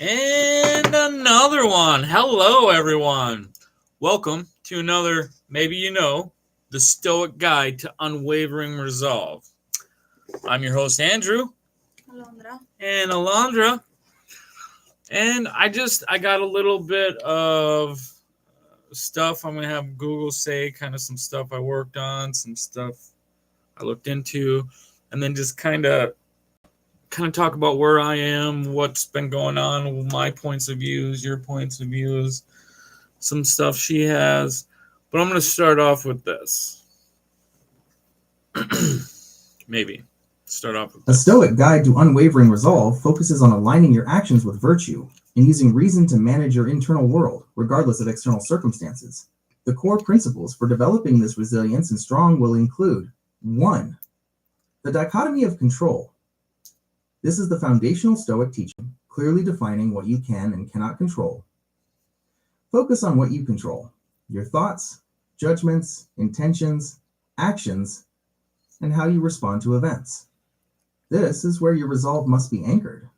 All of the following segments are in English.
And another one. Hello, everyone. Welcome to another, maybe you know, the Stoic Guide to Unwavering Resolve. I'm your host, Andrew. Alondra. And Alondra. And I got a little bit of stuff I'm going to have Google say, kind of some stuff I worked on, some stuff I looked into, and then just kind of talk about where I am, what's been going on, my points of views, your points of views, some stuff she has. But I'm going to start off with this. Maybe start off with A this. Stoic Guide to Unwavering Resolve focuses on aligning your actions with virtue and using reason to manage your internal world, regardless of external circumstances. The core principles for developing this resilience and strong will include 1. The dichotomy of control. This is the foundational Stoic teaching, clearly defining what you can and cannot control. Focus on what you control: your thoughts, judgments, intentions, actions, and how you respond to events. This is where your resolve must be anchored.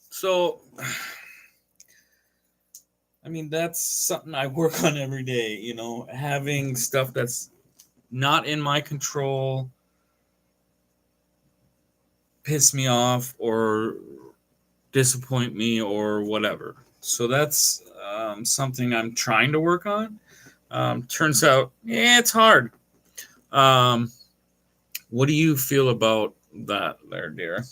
So, I mean, that's something I work on every day, having stuff that's not in my control piss me off or disappoint me or whatever. So that's something I'm trying to work on. Turns out, it's hard. What do you feel about that there, dear?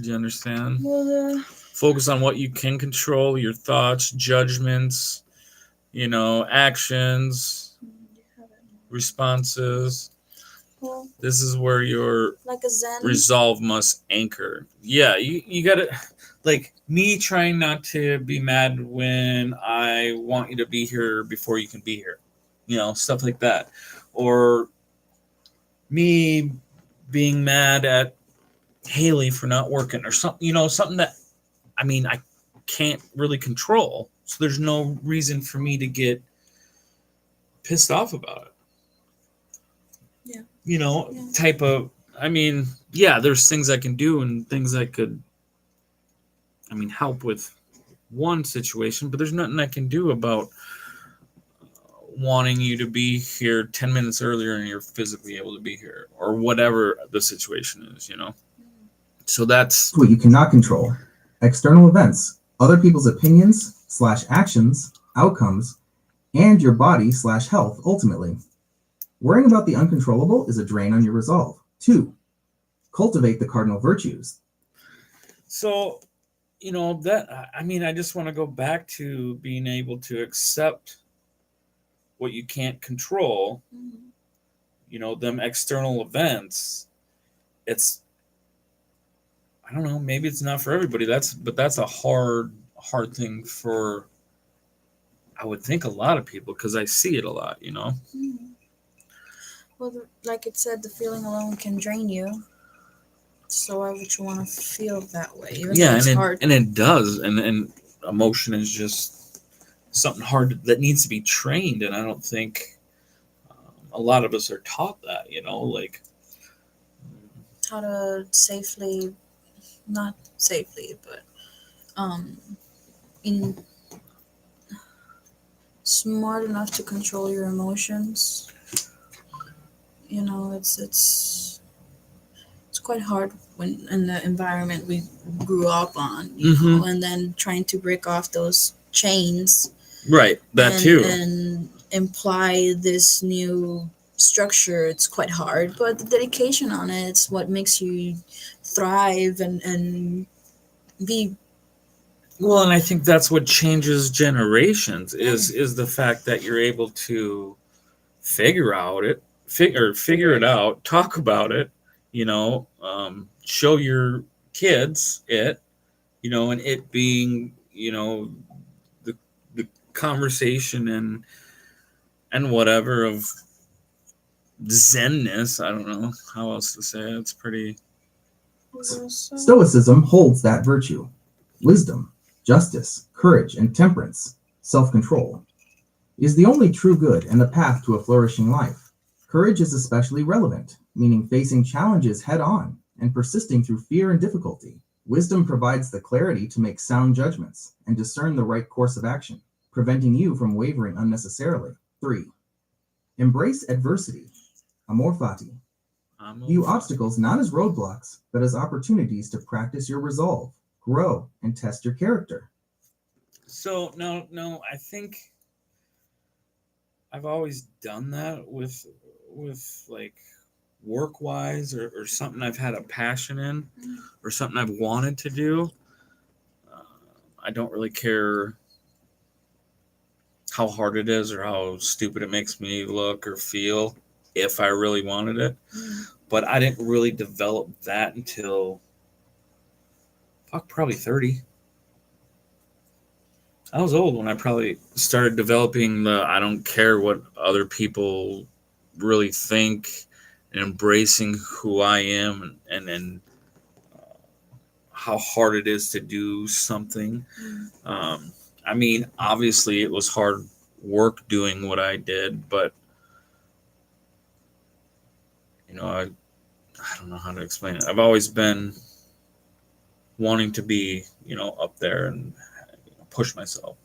Do you understand? Well, Focus on what you can control, your thoughts, judgments, actions, responses. well, This is where your like a Zen. resolve must anchor. Yeah, you gotta, like me trying not to be mad when I want you to be here before you can be here. Stuff like that. Or me being mad at Haley for not working or something, something that, I can't really control. So there's no reason for me to get pissed off about it. Yeah. Type of, there's things I can do and things I could, help with one situation, but there's nothing I can do about wanting you to be here 10 minutes earlier and you're physically able to be here or whatever the situation is. So that's what you cannot control: external events, other people's opinions/actions, outcomes, and your body/health ultimately. Worrying about the uncontrollable is a drain on your resolve. 2. Cultivate the cardinal virtues. So, I just want to go back to being able to accept what you can't control, them external events. It's, I don't know, maybe it's not for everybody. But that's a hard thing for, I would think, a lot of people, because I see it a lot, Well, like it said, the feeling alone can drain you. So why would you want to feel that way? Even though it's hard. And it does. And emotion is just something hard that needs to be trained. And I don't think a lot of us are taught that, like how to safely, not safely, but in smart enough to control your emotions. It's quite hard when in the environment we grew up on, and then trying to break off those chains. Right, that too. And imply this new structure, it's quite hard, but the dedication on it's what makes you thrive and be. Well, and I think that's what changes generations is the fact that you're able to figure it out, talk about it, show your kids it, and it being, the conversation and whatever of zenness. I don't know how else to say it. It's pretty. Stoicism holds that virtue: wisdom, justice, courage, and temperance, self-control, is the only true good and the path to a flourishing life. Courage is especially relevant, meaning facing challenges head on and persisting through fear and difficulty. Wisdom provides the clarity to make sound judgments and discern the right course of action, preventing you from wavering unnecessarily. 3. Embrace adversity. Amor fati. View obstacles not as roadblocks, but as opportunities to practice your resolve, grow, and test your character. So no, I think I've always done that with like work wise or something I've had a passion in or something I've wanted to do. Uh, I don't really care how hard it is or how stupid it makes me look or feel if I really wanted it. But I didn't really develop that until probably 30. I was old when I probably started developing the I don't care what other people really think and embracing who I am and how hard it is to do something. I mean, obviously it was hard work doing what I did, but I don't know how to explain it. I've always been wanting to be, up there and push myself.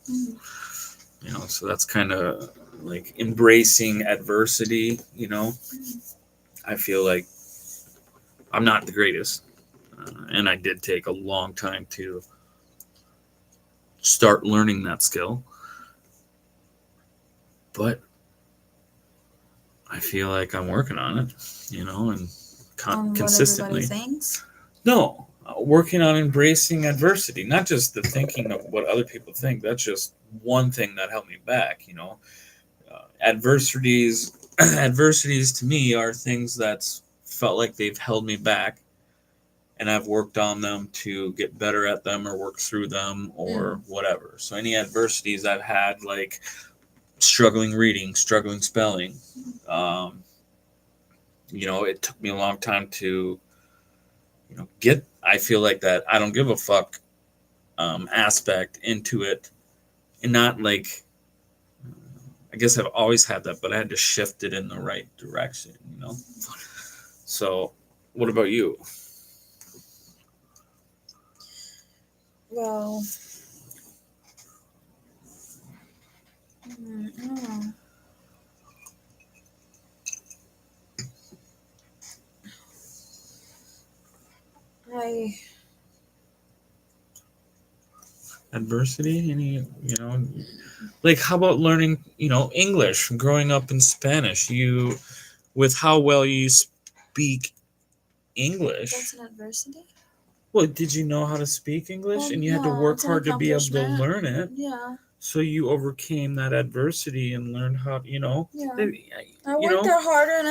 So that's kind of like embracing adversity. I feel like I'm not the greatest, and I did take a long time to start learning that skill, but I feel like I'm working on it, and consistently. What everybody thinks? No, working on embracing adversity, not just the thinking of what other people think. That's just one thing that held me back. Adversities to me are things that's felt like they've held me back, and I've worked on them to get better at them or work through them or whatever. So any adversities I've had, like struggling reading, struggling spelling, it took me a long time to get, I feel like that I don't give a fuck aspect into it, and not like, I guess I've always had that, but I had to shift it in the right direction, So what about you? Well, I don't know. Adversity, like how about learning, English from growing up in Spanish? You, with how well you speak English. That's an adversity? Well, did you know how to speak English? And you had to work hard to be able to learn it. Yeah. So you overcame that adversity and learned how, Yeah. I worked there harder, and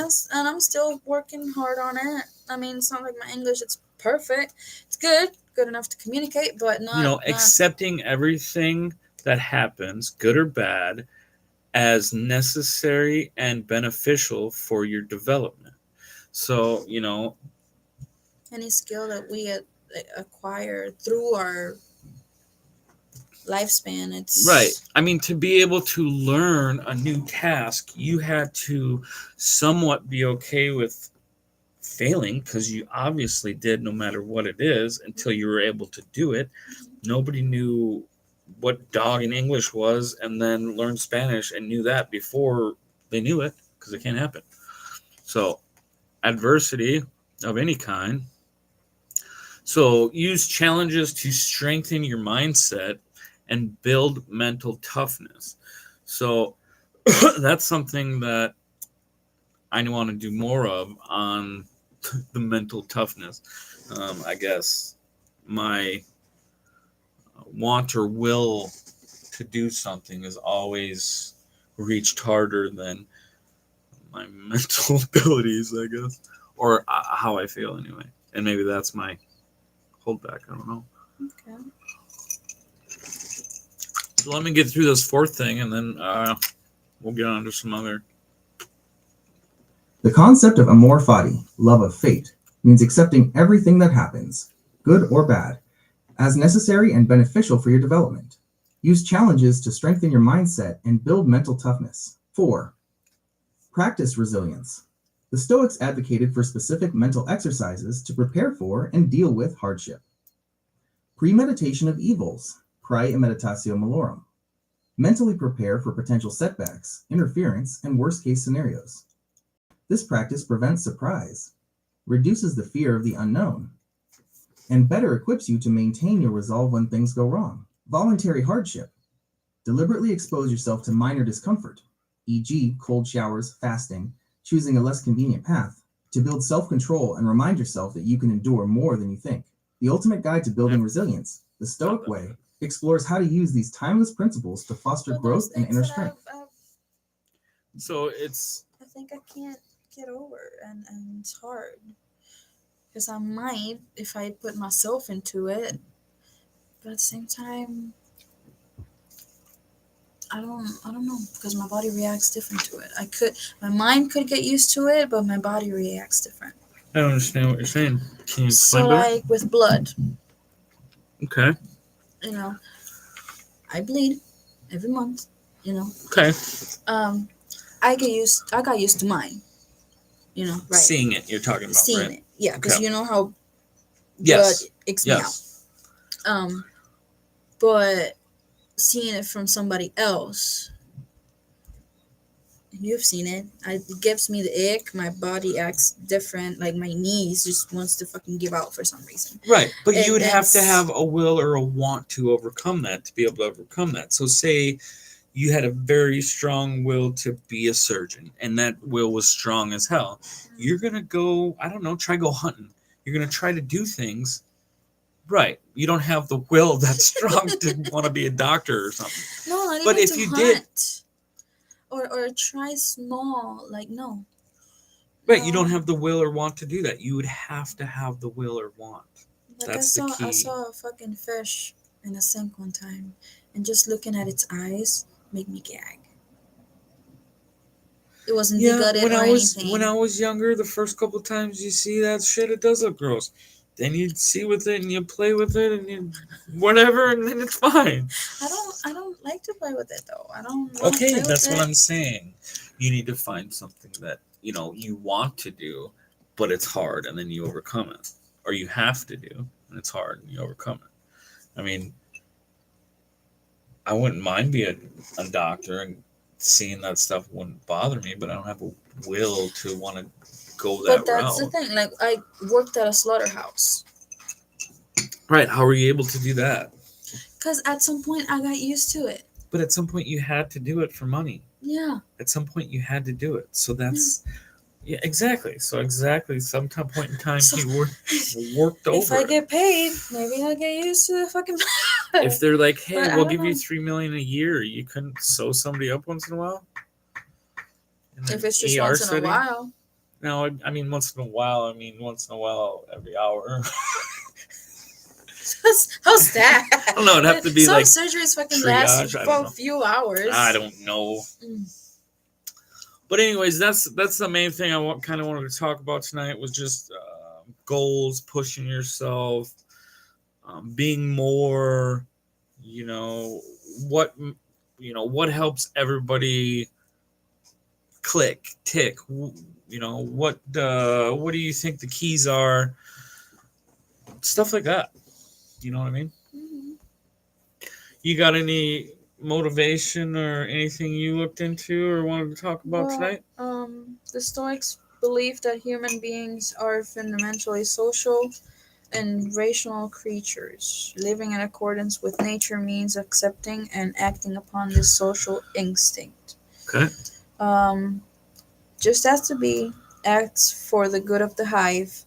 I'm still working hard on it. I mean, it's not like my English it's perfect. It's good enough to communicate, but not. Accepting everything that happens, good or bad, as necessary and beneficial for your development. So, any skill that we acquire through our lifespan, it's right. I mean, to be able to learn a new task, you had to somewhat be okay with failing, because you obviously did, no matter what it is, until you were able to do it. Nobody knew what dog in English was and then learned Spanish and knew that before they knew it, because it can't happen. So adversity of any kind. So use challenges to strengthen your mindset and build mental toughness. So that's something that I want to do more of, on the mental toughness. I guess my want or will to do something is always reached harder than my mental abilities, I guess, or how I feel anyway. And maybe that's my holdback. I don't know. Okay. So let me get through this fourth thing, and then we'll get on to some other. The concept of amor fati, love of fate, means accepting everything that happens, good or bad, as necessary and beneficial for your development. Use challenges to strengthen your mindset and build mental toughness. 4. Practice resilience. The Stoics advocated for specific mental exercises to prepare for and deal with hardship. Premeditation of evils, praemeditatio malorum. Mentally prepare for potential setbacks, interference, and worst-case scenarios. This practice prevents surprise, reduces the fear of the unknown, and better equips you to maintain your resolve when things go wrong. Voluntary hardship. Deliberately expose yourself to minor discomfort, e.g., cold showers, fasting, choosing a less convenient path, to build self-control and remind yourself that you can endure more than you think. The ultimate guide to building resilience, the Stoic way, explores how to use these timeless principles to foster growth and inner strength. So it's... I think I can't get over, and it's hard. Because I might, if I put myself into it, but at the same time, I don't know, because my body reacts different to it. My mind could get used to it, but my body reacts different. I don't understand what you're saying. Can you explain So, better? like with blood, Okay. you know, I bleed every month, you know. Okay. I got used to mine, you know, right? Seeing it, you're talking about, Seeing right? it, yeah, because Okay. you know how blood Yes. icks me out. But seeing it from somebody else, you've seen it. It gives me the ick. My body acts different. Like my knees just wants to fucking give out for some reason. Right, but And you would have to that's- have a will or a want to overcome that to be able to overcome that. So say you had a very strong will to be a surgeon, and that will was strong as hell. You're gonna go, I don't know, try go hunting. You're gonna try to do things. Right. You don't have the will that's strong to want to be a doctor or something. No, not But even if to you hunt. did, or try small, like no. right, No. you don't have the will or want to do that. You would have to have the will or want. Like That's the key. I saw a fucking fish in a sink one time, and just looking at its eyes made me gag. It wasn't degutted or anything. When I was younger, the first couple of times you see that shit, it does look gross. Then you see with it and you play with it and you whatever, and then it's fine. I don't like to play with it though. I don't. Okay, that's what I'm saying. You need to find something that you want to do, but it's hard, and then you overcome it, or you have to do, and it's hard, and you overcome it. I mean, I wouldn't mind being a doctor, and seeing that stuff wouldn't bother me, but I don't have a will to want to go that route. But that's the thing. Like I worked at a slaughterhouse. Right? How were you able to do that? Because at some point I got used to it. But at some point you had to do it for money. Yeah. At some point you had to do it. So that's yeah, exactly. So exactly, some point in time he worked over. If I get paid, maybe I'll get used to the fucking. If they're like, hey, But we'll give you $3 million a year, you couldn't sew somebody up once in a while. If it's just once in a while. No, I mean once in a while. I mean once in a while, every hour. How's that? I don't know. It'd have to be some like surgeries fucking triage, last for a few hours. I don't know. But anyways, that's the main thing I kind of wanted to talk about tonight was just goals, pushing yourself, being more. What helps everybody tick. What do you think the keys are? Stuff like that. You know what I mean? Mm-hmm. You got any motivation or anything you looked into or wanted to talk about tonight? The Stoics believe that human beings are fundamentally social and rational creatures. Living in accordance with nature means accepting and acting upon this social instinct. Okay. Just as the bee acts for the good of the hive,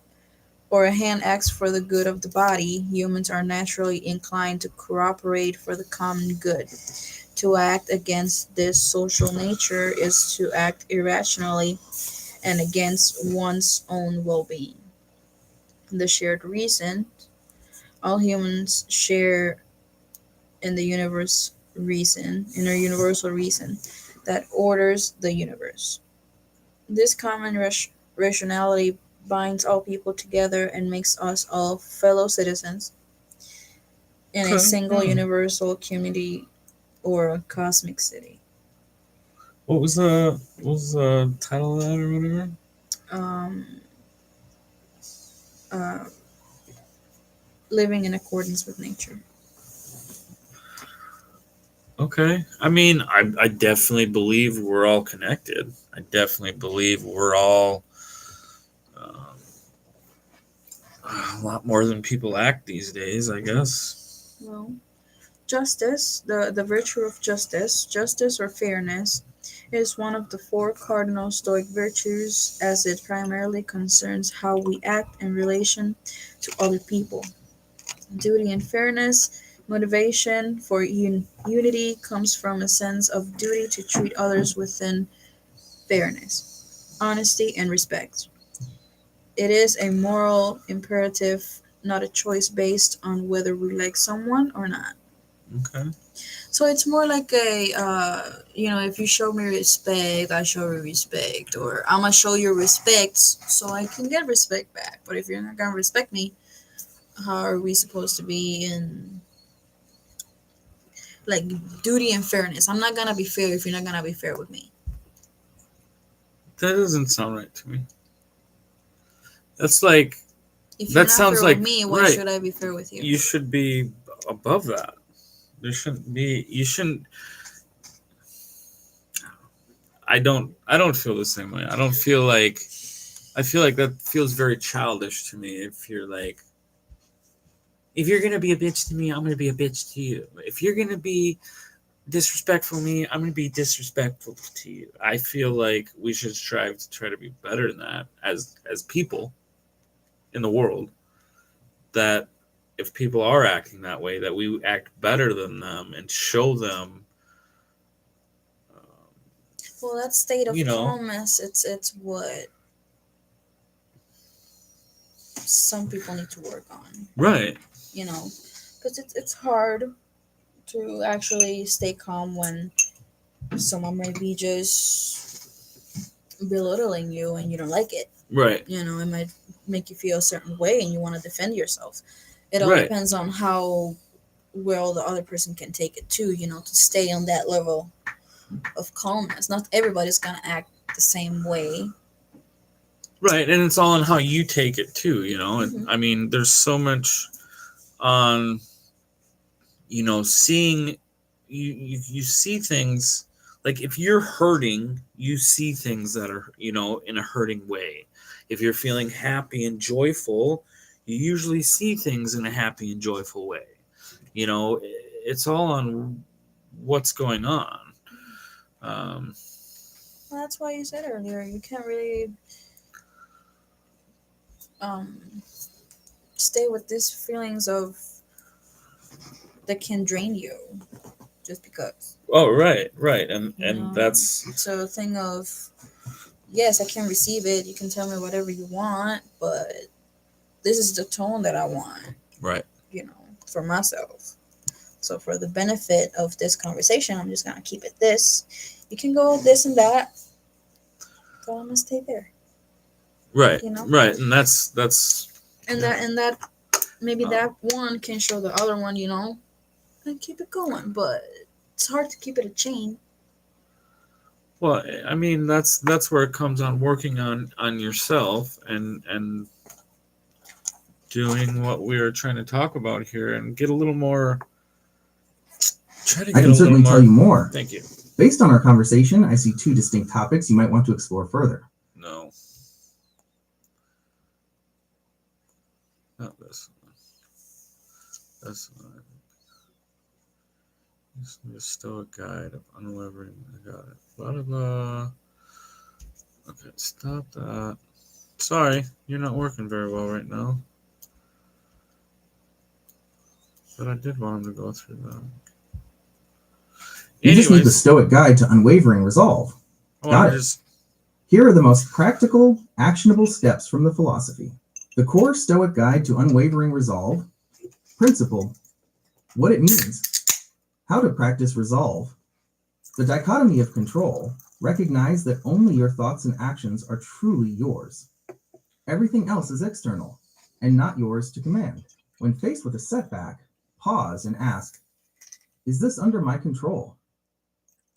or a hand acts for the good of the body, humans are naturally inclined to cooperate for the common good. To act against this social nature is to act irrationally and against one's own well-being. The shared reason, all humans share in the universe reason, in a universal reason that orders the universe. This common rationality binds all people together and makes us all fellow citizens in a single universal community or a cosmic city. What was the title of that or whatever? Uh, living in accordance with nature. Okay. I mean, I definitely believe we're all connected. I definitely believe we're all um, a lot more than people act these days, I guess. Well, justice, the virtue of justice or fairness, is one of the four cardinal Stoic virtues as it primarily concerns how we act in relation to other people. Duty and fairness, motivation for unity comes from a sense of duty to treat others within fairness, honesty, and respect. It is a moral imperative, not a choice based on whether we like someone or not. Okay. So it's more like a, if you show me respect, I show you respect, or I'm gonna show you respect so I can get respect back. But if you're not gonna respect me, how are we supposed to be in like duty and fairness? I'm not gonna be fair if you're not gonna be fair with me. That doesn't sound right to me. That's like, If you're that not sounds fair with like, me, why right. should I be fair with you? You should be above that. You shouldn't, I don't feel the same way. I feel like that feels very childish to me if you're like, if you're gonna be a bitch to me, I'm gonna be a bitch to you. If you're gonna be disrespectful to me, I'm gonna be disrespectful to you. I feel like we should strive to try to be better than that as people in the world. That if people are acting that way, that we act better than them and show them, um, Well, that state you of know, calmness, it's what some people need to work on. right, You know, because it's hard to actually stay calm when someone might be just belittling you and you don't like it. right, It might make you feel a certain way and you want to defend yourself. It all right, depends on how well the other person can take it too, to stay on that level of calmness. Not everybody's gonna act the same way. right, and it's all on how you take it too. And Hmm. I mean, there's so much on seeing you see things like if you're hurting, you see things that are in a hurting way. If you're feeling happy and joyful, you usually see things in a happy and joyful way. It's all on what's going on. um, Well, that's why you said earlier you can't really um, stay with these feelings of that can drain you just because. oh, right, right, and that's It's a thing of yes, I can receive it. You can tell me whatever you want, but this is the tone that I want, right, for myself. So for the benefit of this conversation, I'm just gonna keep it this. You can go this and that, so I'm gonna stay there. right, You know, right, and that's and yeah. that maybe um, that one can show the other one, and keep it going. But it's hard to keep it a chain. well, I mean, that's where it comes on working on yourself and doing what we are trying to talk about here and get a little more. Try to I get can a little certainly tell more. you more. Thank you. Based on our conversation, I see two distinct topics you might want to explore further. No, not this one. This one. This is the Stoic Guide of Unwavering. I got it. Blah blah blah. Okay, stop that. Sorry, you're not working very well right now. But I did want him to go through that. You just need the Anyways, Stoic Guide to Unwavering Resolve. I want Got to it. just. Here are the most practical, actionable steps from the philosophy. The core Stoic Guide to Unwavering Resolve. Principle. What it means. How to practice resolve. The dichotomy of control. Recognize that only your thoughts and actions are truly yours. Everything else is external and not yours to command. When faced with a setback, pause and ask, is this under my control?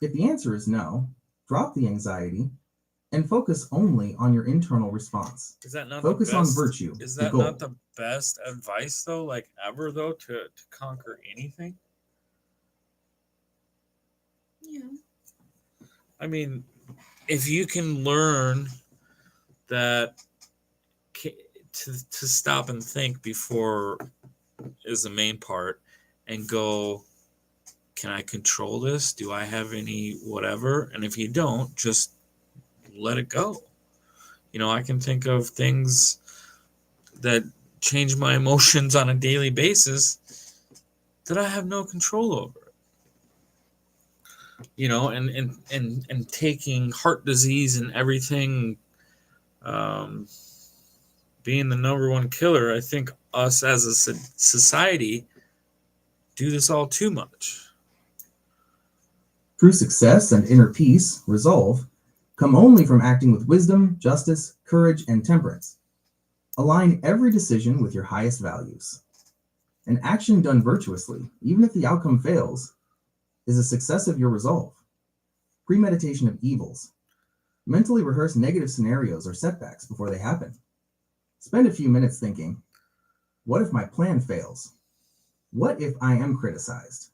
If the answer is no, drop the anxiety and focus only on your internal response. Is that not the Focus on best? virtue, Is the that not goal. the best advice though, like ever though, to conquer anything? Yeah. I mean, if you can learn that to stop and think before is the main part, and go, can I control this? Do I have any whatever? And if you don't, just let it go. I can think of things that change my emotions on a daily basis that I have no control over. And taking heart disease and everything, um, being the number one killer. I think us as a society do this all too much. True success and inner peace, resolve, come only from acting with wisdom, justice, courage, and temperance. Align every decision with your highest values. An action done virtuously, even if the outcome fails, is a success of your resolve. Premeditation of evils. Mentally rehearse negative scenarios or setbacks before they happen. Spend a few minutes thinking, what if my plan fails? What if I am criticized?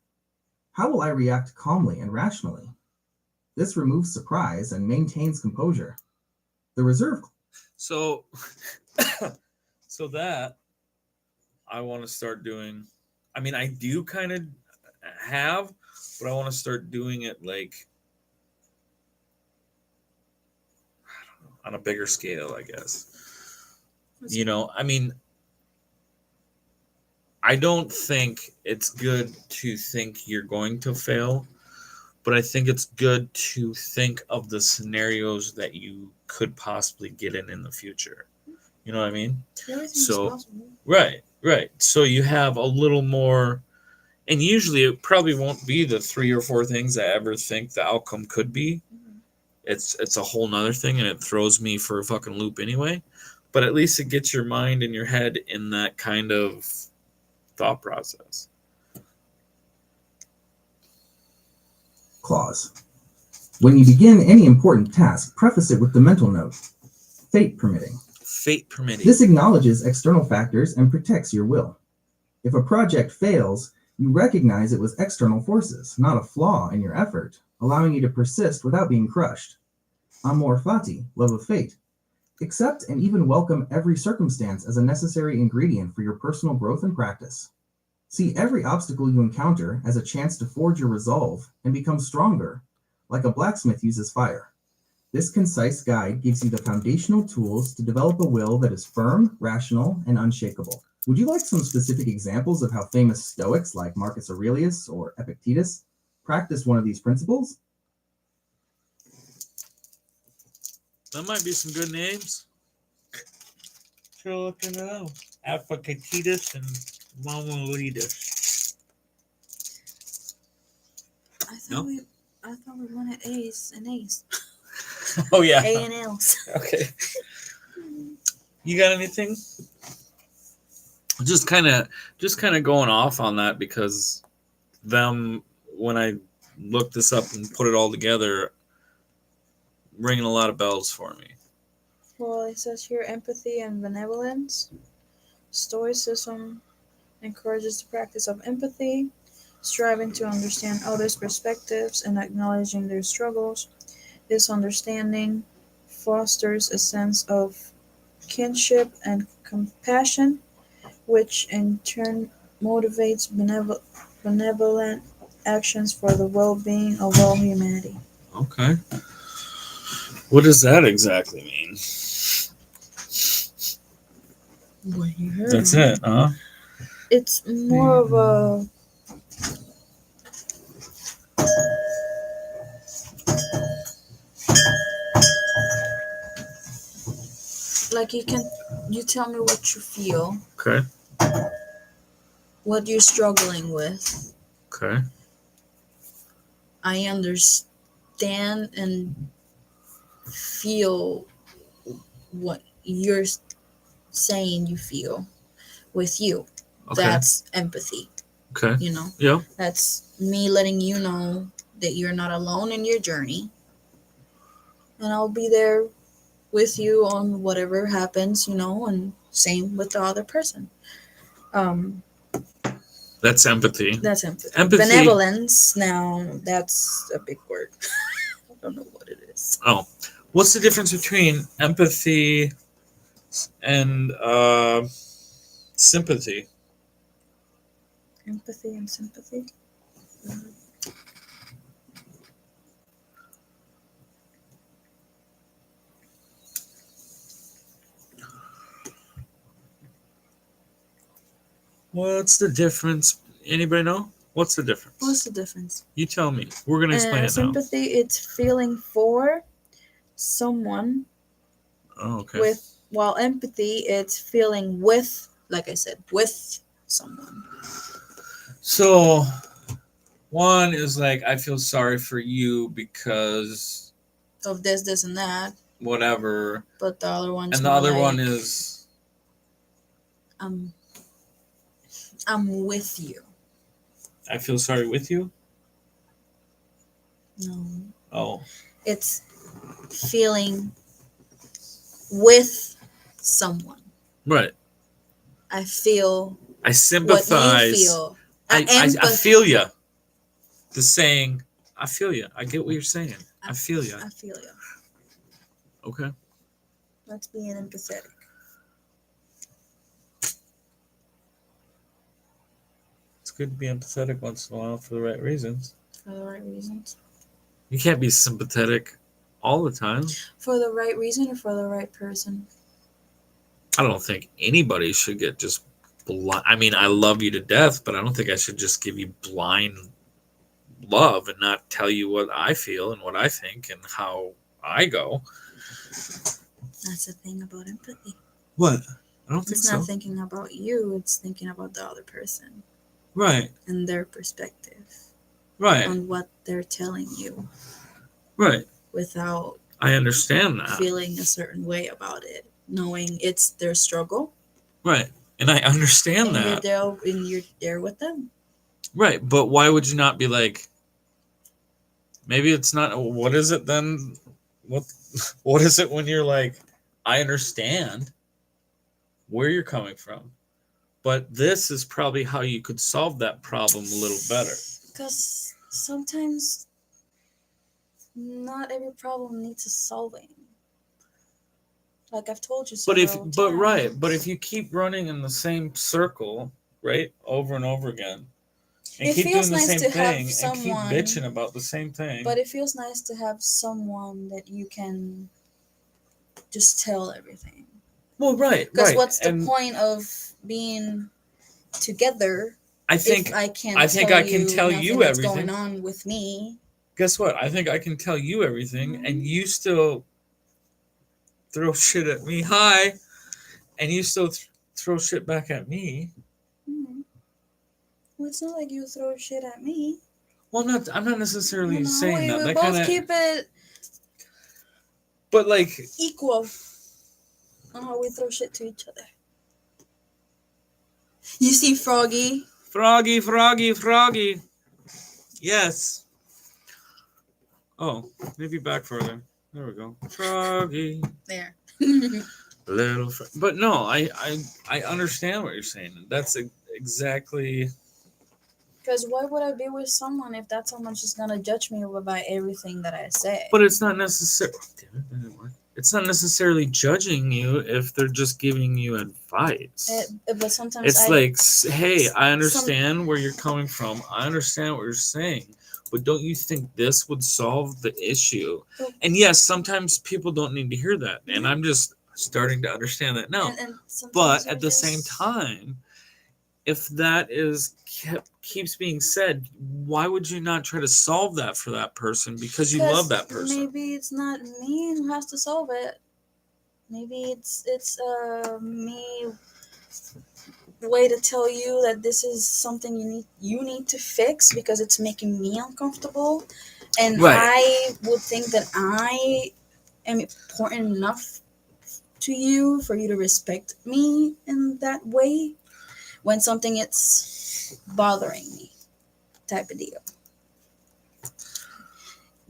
How will I react calmly and rationally? This removes surprise and maintains composure. The reserve. So, so that I want to start doing. I mean, I do kind of have, but I want to start doing it like on a bigger scale, I guess. I mean, I don't think it's good to think you're going to fail, but I think it's good to think of the scenarios that you could possibly get in the future. You know what I mean? Everything's So, possible. right. So you have a little more, and usually it probably won't be the 3 or 4 things I ever think the outcome could be. Mhm. It's a whole nother thing, and it throws me for a fucking loop anyway. But at least it gets your mind and your head in that kind of thought process. Clause. When you begin any important task, preface it with the mental note, fate permitting. Fate permitting. This acknowledges external factors and protects your will. If a project fails, you recognize it was external forces, not a flaw in your effort, allowing you to persist without being crushed. Amor fati, love of fate. Accept and even welcome every circumstance as a necessary ingredient for your personal growth and practice. See every obstacle you encounter as a chance to forge your resolve and become stronger, like a blacksmith uses fire. This concise guide gives you the foundational tools to develop a will that is firm, rational, and unshakable. Would you like some specific examples of how famous Stoics like Marcus Aurelius or Epictetus practiced one of these principles? That might be some good names. Sure, looking it out. Epictetus and Maimonides. No? I thought we wanted A's and A's. Oh yeah. A and L's. Okay. You got anything? Just kind of going off on that because when I looked this up and put it all together, ringing a lot of bells for me. Well, it says here empathy and benevolence. Stoicism encourages the practice of empathy, striving to understand others' perspectives and acknowledging their struggles. This understanding fosters a sense of kinship and compassion, which in turn motivates benevolent actions for the well-being of all humanity. Okay. What does that exactly mean? What you heard? That's it, huh? It's more of a like you tell me what you feel, Okay. what you're struggling with. Okay. I understand and feel what you're saying you feel with you. Okay. That's empathy. Okay. Yeah. That's me letting you know that you're not alone in your journey. and I'll be there with you on whatever happens, and same with the other person. Um, That's empathy. that's empathy. Empathy. Benevolence, now that's a big word. I don't know what it is. Oh, what's the difference between empathy and sympathy? Empathy and sympathy. What's the difference? Anybody know? What's the difference? What's the difference? You tell me. We're gonna explain it now. Sympathy, it's feeling for someone. Oh, okay. While empathy, it's feeling with, like I said, with someone. So one is like, I feel sorry for you because of this, and that. Whatever. But the other one's and the other one is I'm with you. I feel sorry with you? No. Oh. It's feeling with someone. Right. I feel. I sympathize. What you feel. I feel you. The saying, I feel you. I get what you're saying. I feel you. I feel you. Okay. That's being empathetic. It's good to be empathetic once in a while for the right reasons. For the right reasons. You can't be sympathetic all the time. For the right reason or for the right person? I don't think anybody should get just blind. I mean, I love you to death, but I don't think I should just give you blind love and not tell you what I feel and what I think and how I go. That's the thing about empathy. What? I don't think so. It's not thinking about you, it's thinking about the other person. Right. And their perspective. Right. On what they're telling you. Right. Without I understand that. Feeling a certain way about it. Knowing it's their struggle. Right. And I understand that. You're there with them. Right. But why would you not be like, maybe it's not, what is it then? What is it when you're like, I understand where you're coming from, but this is probably how you could solve that problem a little better. Because sometimes not every problem needs a solving. Like I've told you several times. But if you keep running in the same circle, right, over and over again, and keep doing the same thing and keep bitching about the same thing. But it feels nice to have someone that you can just tell everything. Well, right. Because what's the point of being together? I think I can tell you everything going on with me. Guess what? I think I can tell you everything, and you still throw shit at me. Hi, and you still throw shit back at me. Mm-hmm. Well, it's not like you throw shit at me. Well, I'm not necessarily saying that. We both keep it. But like equal on how we throw shit to each other. You see, Froggy. Froggy. Yes. Oh, maybe back further. There we go. Froggy. There. Little. But no, I understand what you're saying. That's exactly. Because why would I be with someone if that someone's just gonna judge me by everything that I say? But it's not necessary. It's not necessarily judging you if they're just giving you advice. But sometimes it's hey, I understand where you're coming from. I understand what you're saying. But don't you think this would solve the issue? And yes, sometimes people don't need to hear that. And I'm just starting to understand that now. But at the same time, if that keeps being said, why would you not try to solve that for that person because you love that person? Maybe it's not me who has to solve it. Maybe it's me way to tell you that this is something you need to fix because it's making me uncomfortable, and I would think that I am important enough to you for you to respect me in that way when something is bothering me, type of deal.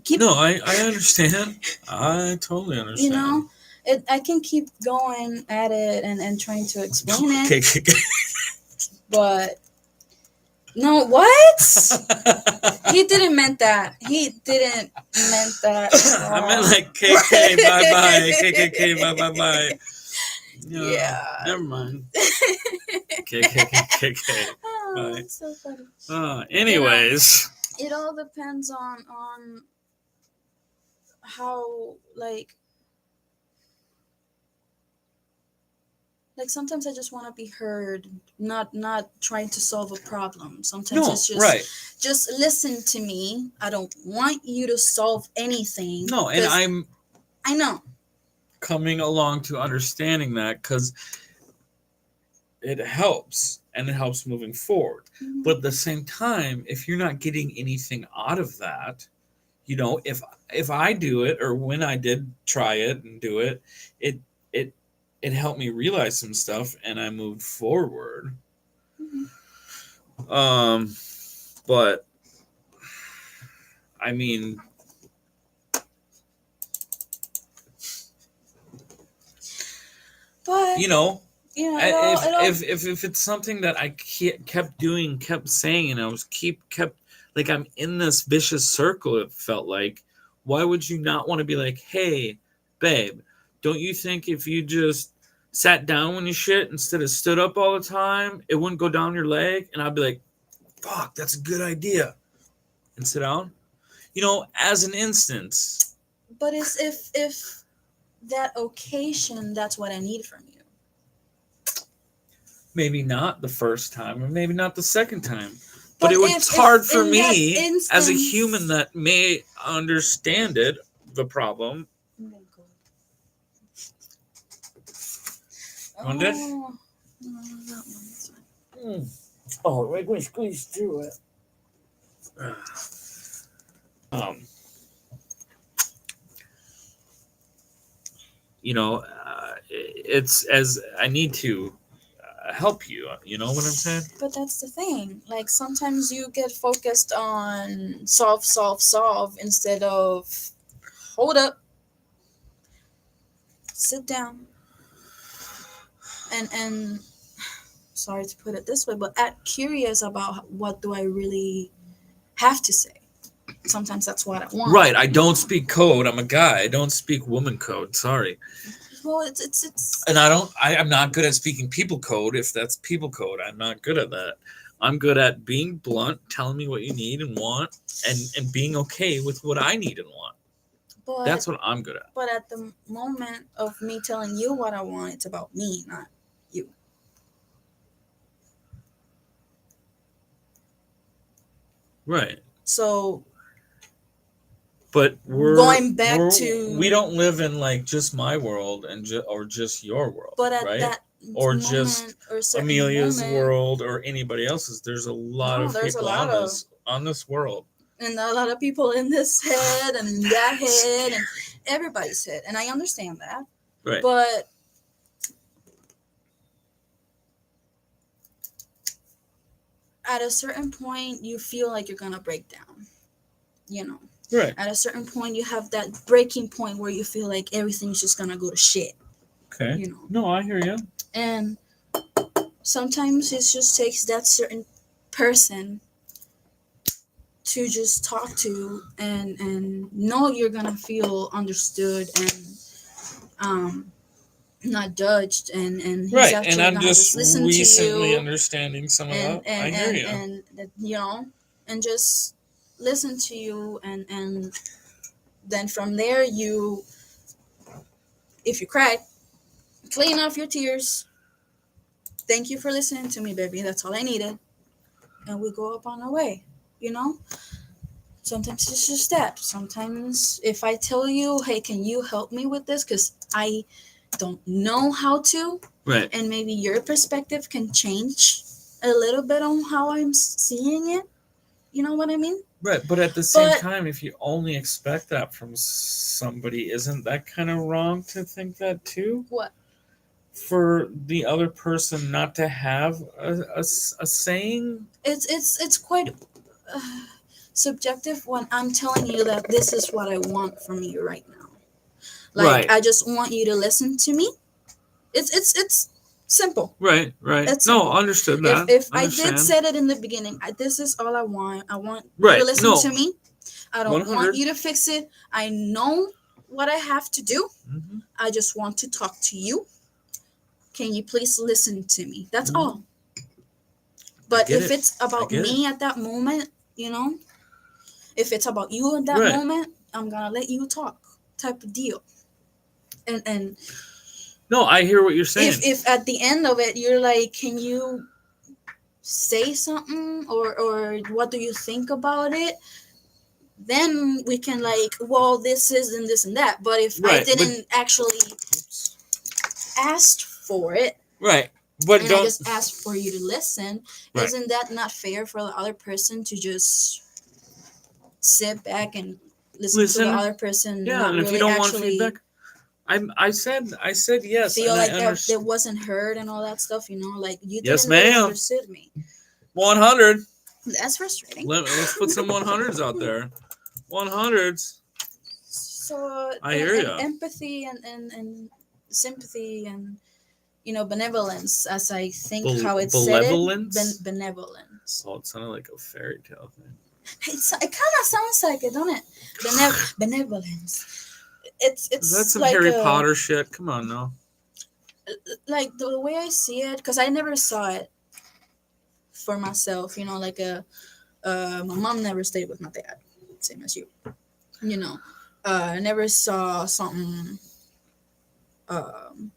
keep, No, I understand. I totally you know, understand. I can keep going at it and trying to explain Okay, it, okay. but no, what? He didn't meant that. He didn't meant that at I meant all. like KK, bye bye. KKK, bye bye bye. No, Yeah. never mind. KKK, Oh, bye. it's so funny. Anyways. It all depends on how like sometimes I just want to be heard, not trying to solve a problem. Sometimes No, it's right. just listen to me. I don't want you to solve anything. No, and I'm I know. coming along to understanding that because it helps and it helps moving forward. Mhm. But at the same time, if you're not getting anything out of that, if I do it or when I did try it and do it, it it it helped me realize some stuff and I moved forward. Mhm. But I mean, But you know, you know, it all if it's something that I kept doing, kept saying, and I was kept like I'm in this vicious circle. It felt like, why would you not want to be like, hey, babe, don't you think if you just sat down when you shit instead of stood up all the time, it wouldn't go down your leg? And I'd be like, fuck, that's a good idea, and sit down. As an instance, but it's if that occasion that's what I need from you. maybe not the first time, or maybe not the second time. But But it was hard if for in that me as a instance, human that may understand the problem. I'm gonna go. Want this? Oh, no, that one's fine. Oh, we're going to squeeze through it. Um, it's as I need to help you. You know what I'm saying? But that's the thing. Like sometimes you get focused on solve instead of hold up, sit down, and sorry to put it this way, but act curious about what do I really have to say. Sometimes that's what I want. Right. I don't speak code. I'm a guy. I don't speak woman code. Sorry. Well, it's. And I'm not good at speaking people code. If that's people code, I'm not good at that. I'm good at being blunt, telling me what you need and want, and being okay with what I need and want. But That's what I'm good at. But at the moment of me telling you what I want, it's about me, not you. Right. So But going back to we don't live in like just my world or just your world, but at right? that Or moment just or certain Amelia's moment, world or anybody else's. There's a lot no, of there's a people lot of on this world. and a lot of people in this head and in that head and everybody's head, and I understand that. Right. But at a certain point, you feel like you're gonna break down. You know. Right. At a certain point, you have that breaking point where you feel like everything's just gonna go to shit. Okay. You know. No, I hear you. And sometimes it just takes that certain person to just talk to and know you're gonna feel understood and not judged and he's Right. actually And I'm gonna just listen to recently you understanding some of and that. I hear you. and you know and just listen to you and then from there you if you cry clean off your tears. Thank you for listening to me, baby. That's all I needed. And we go up on our way, you know? Sometimes it's just that. Sometimes if I tell you, hey, can you help me with this? Because I don't know how to. Right. And maybe your perspective can change a little bit on how I'm seeing it. You know what I mean? Right. But at the same time, if you only expect that from somebody, isn't that kind of wrong to think that too? What? For the other person not to have a saying? It's quite... subjective when I'm telling you that this is what I want from you right now. Like Right. I just want you to listen to me. It's simple. Right. It's No, simple. understood If that. if I did Understand. said it in the beginning, this is all I want. I want you to Right. listen No. to me. I don't want 100. you to fix it. I know what I have to do. Mm-hmm. I just want to talk to you. Can you please listen to me? That's Mm-hmm. all. I But get if it. it's I about get it. me at that moment, if it's about you at that Right. moment, I'm gonna let you talk, type of deal. And No, I hear what you're saying. if at the end of it you're like, can you say something, or what do you think about it? Then we can like, well, this is and this and that. But if I Right. But didn't actually ask for it, right. But and I don't. just asked for you to listen, Right. isn't that not fair for the other person to just sit back and listen to the Listen. other person, Yeah, not and if you really don't want actually feedback, I said yes, feel and I like that understand. it wasn't heard and all that stuff, like you Yes, didn't really ma'am. understood me. 100. That's frustrating. Let's put some 100s out there. 100s. So I hear and ya. empathy and sympathy and benevolence, as I think how it's said it, Benevolence. benevolence. Oh, it sounded like a fairy tale thing. It kind of sounds like it, don't it? Benevolence. Is that It's some like Harry a Potter shit? Come on now. like the way I see it, because I never saw it for myself. Like my mom never stayed with my dad, same as you. You know, I never saw something um,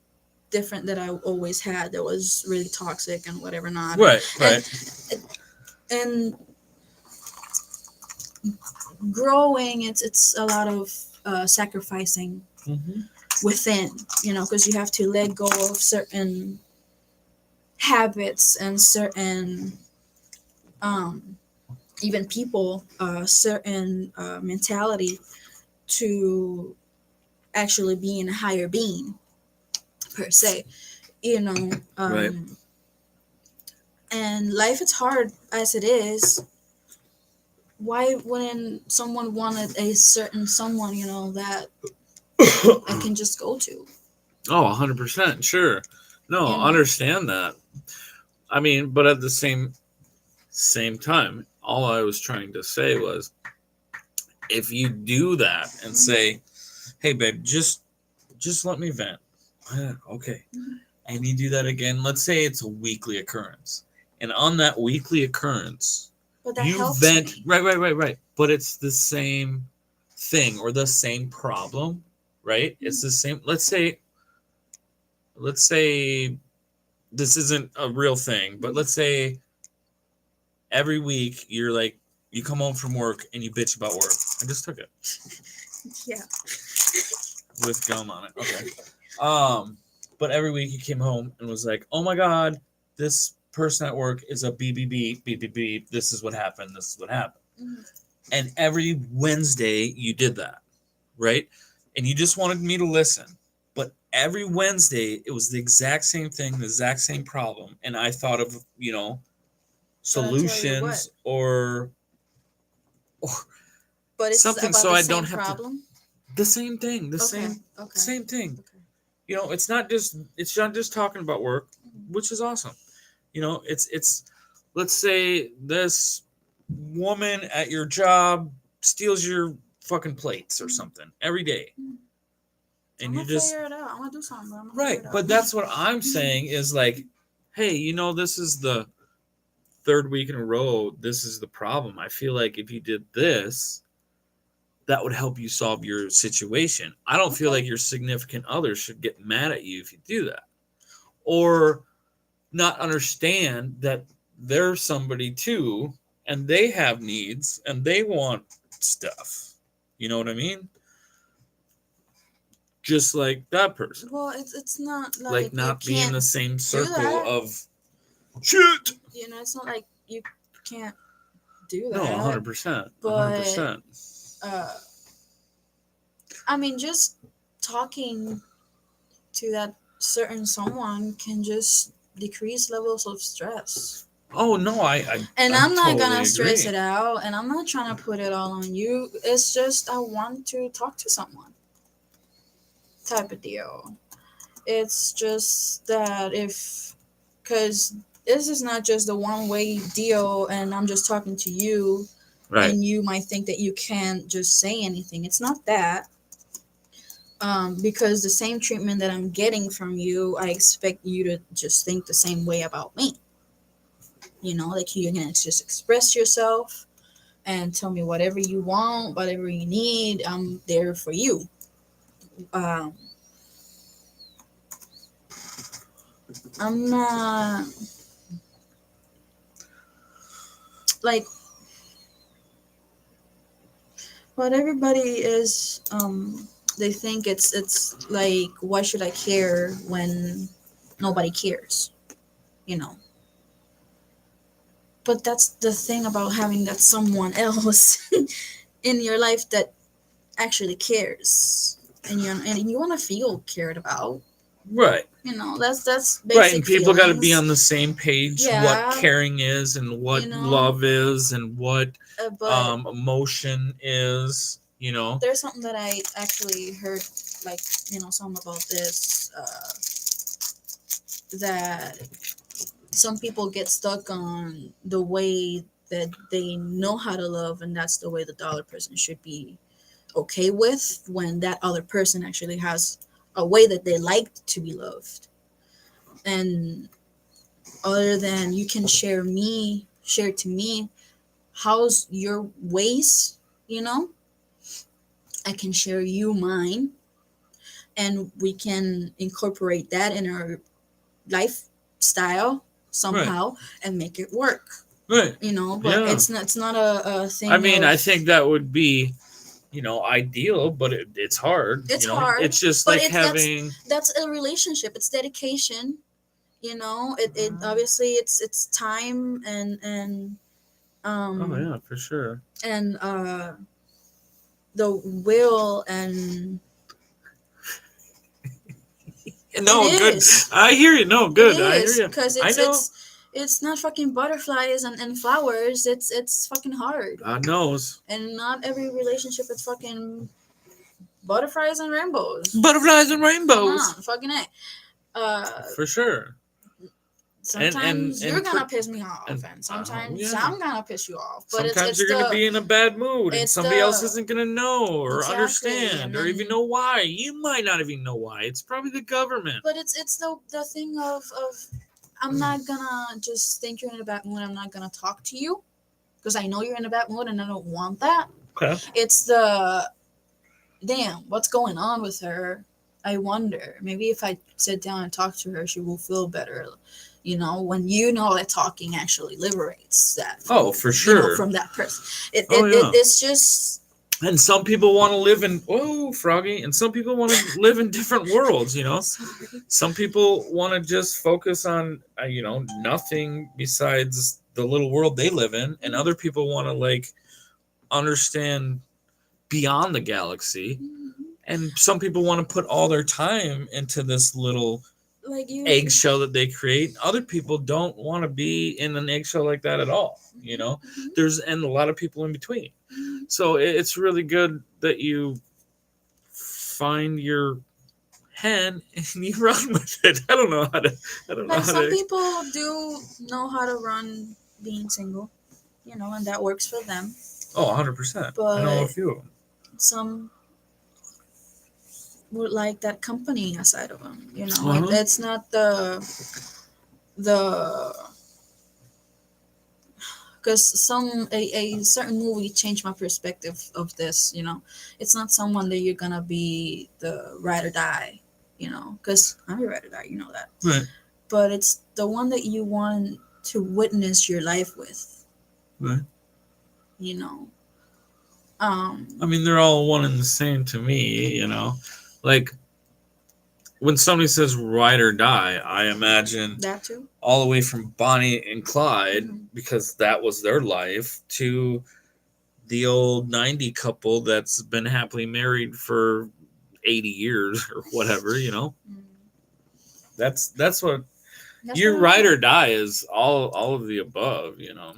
different that I always had that was really toxic and whatever not, Right. and growing. It's a lot of sacrificing Mm-hmm. within, because you have to let go of certain habits and certain um, even people, certain mentality to actually being a higher being per se, you know. Right. And life is hard as it is. Why wouldn't someone wanted a certain someone, that I can just go to? Oh, 100%. Sure. No, You know, understand that. I mean, but at the same time, all I was trying to say was, if you do that and say, "Hey, babe, just let me vent," okay, and you do that again. Let's say it's a weekly occurrence, and on that weekly occurrence, but that you helps vent. me. Right. But it's the same thing or the same problem, right? It's the same. Let's say this isn't a real thing, but let's say every week you're like, you come home from work and you bitch about work. I just took it Yeah. with gum on it. Okay. But every week you came home and was like, oh my god, this person at work is a BBB. This is what happened. This is what happened. Mm-hmm. And every Wednesday you did that, right? And you just wanted me to listen. But every Wednesday it was the exact same thing, the exact same problem, and I thought of But I tell you what. solutions or But it's something about so the I don't same have to. problem. The same thing, Okay. Okay. same thing. Okay. It's not just talking about work, which is awesome. It's let's say this woman at your job steals your fucking plates or something every day, I'm and you gonna just figure it out. I'm gonna do something, but I'm gonna right. figure it But out. that's what I'm saying is like, hey, this is the third week in a row. This is the problem. I feel like if you did this, that would help you solve your situation. I don't feel Okay. like your significant other should get mad at you if you do that, or not understand that they're somebody too and they have needs and they want stuff. You know what I mean? Just like that person. Well, it's not Like like you not be in can't the same do circle that. of shit. It's not like you can't do No, that. 100%. But 100%. uh, I mean, just talking to that certain someone can just decrease levels of stress. Oh no, I And I I'm not totally gonna stress agree. it out, and I'm not trying to put it all on you. It's just I want to talk to someone, type of deal. It's just that if, because this is not just a one way deal, and I'm just talking to you, Right. and you might think that you can't just say anything. It's not that. Because the same treatment that I'm getting from you, I expect you to just think the same way about me. Like you can just express yourself and tell me whatever you want, whatever you need. I'm there for you. Um, I'm not like what everybody is. They think it's like, why should I care when nobody cares? You know. But that's the thing about having that someone else in your life that actually cares, and you want to feel cared about. Right. That's Right, basic and people got to be feelings. on the same page what Yeah, caring is and you what know. love is and what But emotion is, you know. there's something that I actually heard, like, something about this, that some people get stuck on the way that they know how to love, and that's the way the other person should be okay with, when that other person actually has a way that they like to be loved. And other than you can share to me how's your ways, you know I can share you mine, and we can incorporate that in our lifestyle Right. somehow and make it work. Right. But Yeah. it's not a I thing mean, of. I think that would be, ideal, but it's hard, It's hard, It's just but like it's having. that's a relationship. It's dedication. It obviously it's time, Oh um yeah, for sure. and the will, and it No, good. is. I hear you. No, It good. I hear is you. because I know. it's not fucking butterflies and flowers. It's fucking hard, God knows. and not every relationship is fucking butterflies and rainbows. Butterflies and Come rainbows. on, fucking it. Uh, For sure. And Sometimes you're and gonna piss me off, and and oh sometimes yeah. I'm gonna piss you off. But it's Sometimes it's you're gonna the be in a bad mood, and it's somebody else the isn't gonna know or exactly, and understand or even then. know why. You might not even know why. It's probably the government. But it's the thing of I'm not gonna just think you're in a bad mood. I'm not gonna talk to you because I know you're in a bad mood and I don't want that. Okay. It's the damn, what's going on with her? I wonder. Maybe if I sit down and talk to her, she will feel better. When that talking actually liberates that Oh, from for sure. from that person. It, Oh it, it yeah. it's just. And some people want to live in froggy, and some people want to live in different worlds. Sorry. Some people want to just focus on nothing besides the little world they live in, and other people want to understand beyond the galaxy. Mhm. And some people want to put all their time into this little Like you. eggshell that they create. Other people don't want to be in an eggshell like that at all. Mhm. And a lot of people in between. Mhm. So it's really good that you find your hen and you run with it. I don't know Like how some to. people do know how to run being single, and that works for them. Oh, 100%. I know a But few of them. some would like that company aside of them. Uh-huh. It's not the because a certain movie changed my perspective of this. It's not someone that you're gonna be the ride or die. Because I'm a ride or die. You know that. Right. But it's the one that you want to witness your life with. Right. You know. I mean, they're all one and the same to me, Like, when somebody says ride or die, I imagine That too. all the way from Bonnie and Clyde, Mhm. because that was their life, to the old 90 couple that's been happily married for 80 years or whatever. Mm. That's what That's Your what I'm ride doing. or die is all of the above, you know.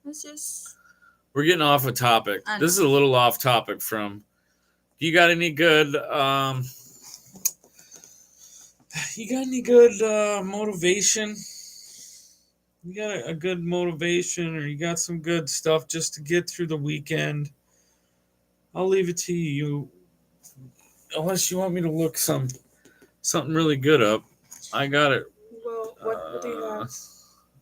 It's just, We're getting off a topic. I This is know. a little off topic from. You got any good motivation? You got a good motivation, or you got some good stuff just to get through the weekend? I'll leave it to you. Unless you want me to look something really good up. I got it. Well, what do you Uh, have?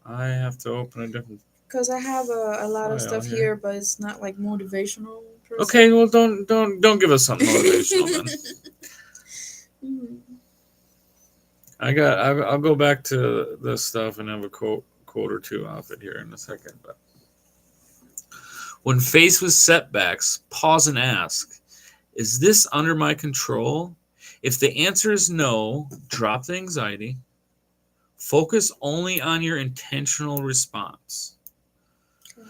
I have to open a different Because I have a lot of file stuff here. here, but it's not like motivational per Okay, se. well don't give us something motivational then. Hmm. I'll go back to this stuff and have a quote or two off it here in a second. But when faced with setbacks, pause and ask, is this under my control? If the answer is no, drop the anxiety. Focus only on your intentional response. Okay.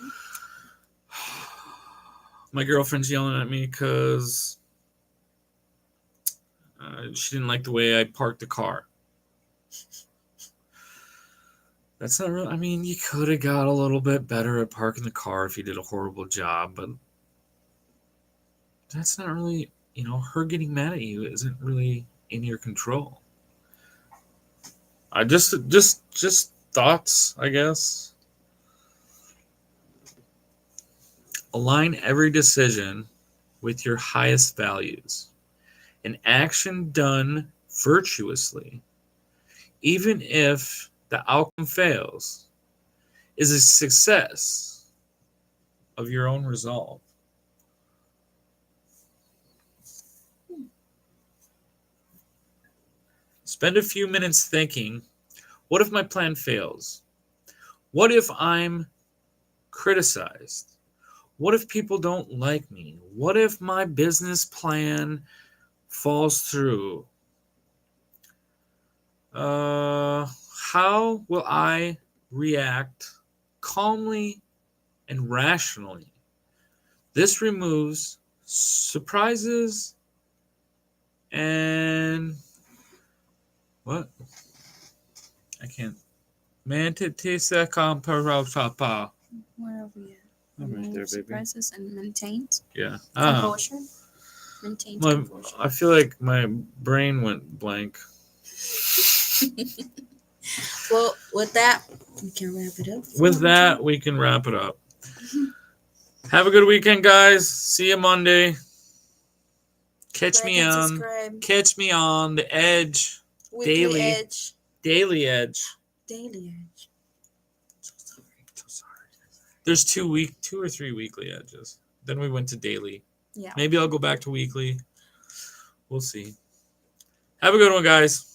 My girlfriend's yelling at me because she didn't like the way I parked the car. That's not real. I mean, you could have got a little bit better at parking the car if you did a horrible job, but that's not really, her getting mad at you isn't really in your control. I just thoughts, I guess. Align every decision with your highest values. An action done virtuously, even if the outcome fails, is a success of your own resolve. Spend a few minutes thinking, what if my plan fails? What if I'm criticized? What if people don't like me? What if my business plan falls through? How will I react calmly and rationally? This removes surprises and what? I can't. Mantitisa comparapa. Where are we at? I'm right there, baby. Surprises and maintained Yeah. composure. Maintained composure. I feel like my brain went blank. Well, with that, we can wrap it up. With that, we can wrap it up. Have a good weekend, guys. See you Monday. Catch me on the edge. Weekly Daily edge. Daily edge. Daily edge. So sorry. There's 2 or 3 weekly edges. Then we went to daily. Yeah. Maybe I'll go back to weekly. We'll see. Have a good one, guys.